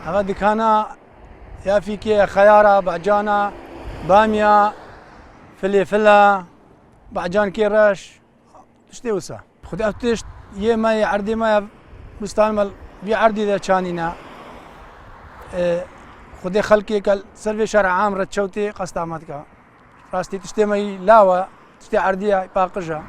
ئەمە دکانە یافیکێ خەیارە بەعجانە بامیا فلێفلە بەعجان کێڕەش شتێ وسە خودی تشت یێمە عەردێمە بستانمە بی عەردی دەچانینە خودێ خەڵکێکە سەروێ شەرع عام ڕەتچەوتێ قەستامەتکە ڕاستی تشتێمەی لاوە تشتێ عەردیە پاقژە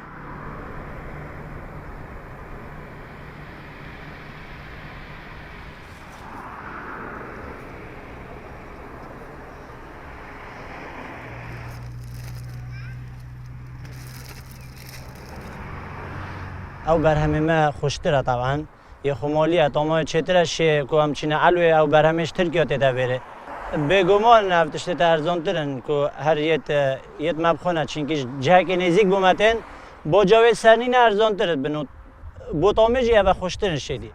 او برهمه خوشتره طبعا یه خمالیه تمام چترش که همچین علوه او برهمش ترکیات داره بگمان نفتشته ارزان ترن که هر یت مبخونه چونکه جه که نزدیک بومتن با جاوید سرنین ارزان ترد بنو بوتامج یا خوشترن شدی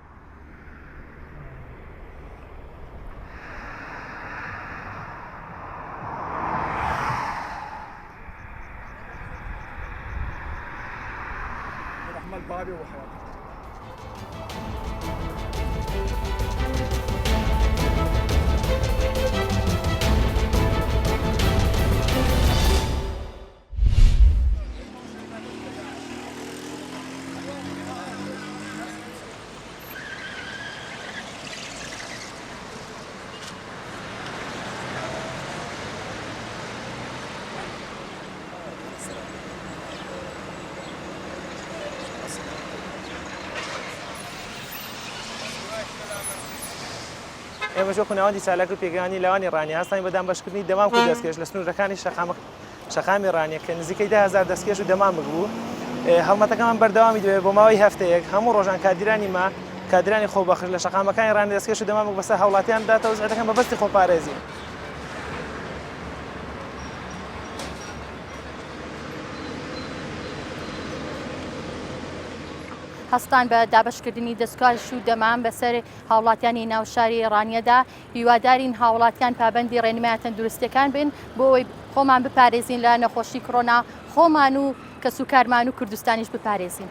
البابي وحياتي ئێمە ژۆ خوناوەندی چالاک و پێگەیانی لەوانی ڕانی هەستانی بەدام بەشکردنی دەمام و دەستکێش لە سنوورەکانی شەقامی ڕانیە کە نزیکەی 10,000 دەستکێش و دەمام بوو هەڵمەتەکەمان بەردەوامی دەوێت بۆ ماوەی هەفتەیەک هەموو ڕۆژان کادرانی ما کادرانی خۆبەخش لە شەقامەکانی ڕانی دەستکێش و دەمام بەسەر هەوڵاتیان داتەوە زعەتەکەن بەبەستی خۆپارێزی هەستان بە دابشکردنی دەستگاش و دەمان بەسەر هاوڵاتیانی ناوشاری ڕانیەدا هیوادارین هاوڵاتیان پابەندی ڕێنمای تەندروستیەکان بن بۆ ئەوەی خۆمان بپارێزین لە نەخۆشی کۆڕۆنا خۆمان و کەسوکارمان و کوردستانیش بپارێزین.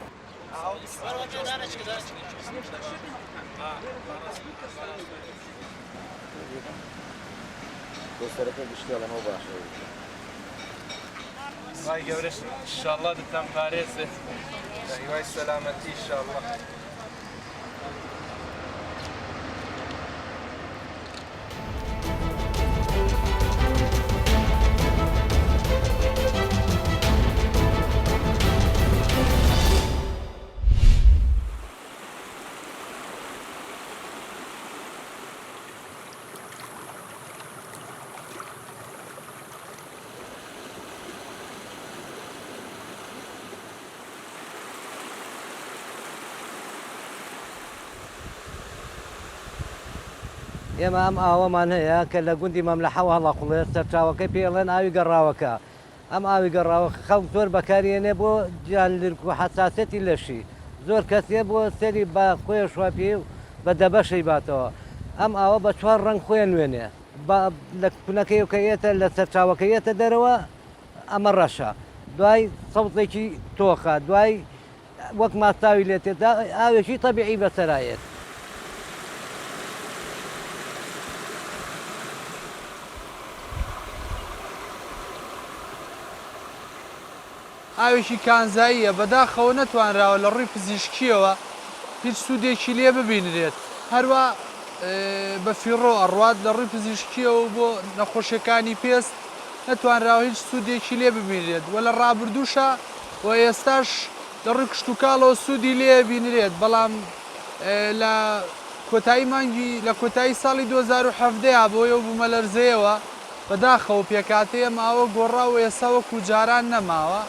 وای گەورەش ئینشاڵڵا دتان پارێزێ هیوای سەلامەتی ئینشاڵڵا. ئێمە ئەم ئاوەمان هەیە کە لە گوندی مەملەحەوە هەڵا قوڵێ سەرچاوەکەی پێڵێن ئاوی گەڕاوەکە ئەم ئاوی گەڕاوە خەڵک زۆر بەکارێنێ بۆ گیانلرک و حەساسەتی لەشی زۆر کەسێ بۆ سەری بە خۆی شواپی و بە دەبەشەی باتەوە ئەم ئاوە بە 4 ڕەنگ خۆیان نوێنێ لە کوونەکەیەکەیەتە لە سەرچاوەکەیەتە دەرەوە ئەمە ڕەشە دوای سەوزێکی تۆخە دوای وەک ماستاوی لێتێدا ئاوێکی تەبیعی بەسەرایەت. ئاوێکی کانزاییە بەداخەوە نەتوانراوە لە ڕووی پزیشکیەوە هیچ سوودێکی لێ ببینرێت هەروە بە فیڕۆ ئەڕوات لە ڕووی پزیشکیەوە بۆ نەخۆشیەکانی پێست نەتوانراوە هیچ سوودێکی لێ ببینرێت وە لە ڕابردووشە و ئێستاش لە ڕووی کشتتوکاڵەوە سوودی لێ بینرێت بەڵام لە کۆتایی مانگی لە کۆتایی ساڵی 2017 بۆیە بوومە لەرزەیەوە بەداخەوە پێکاتەیە ماوە گۆڕا و ئێستا وەکو جاران نەماوە.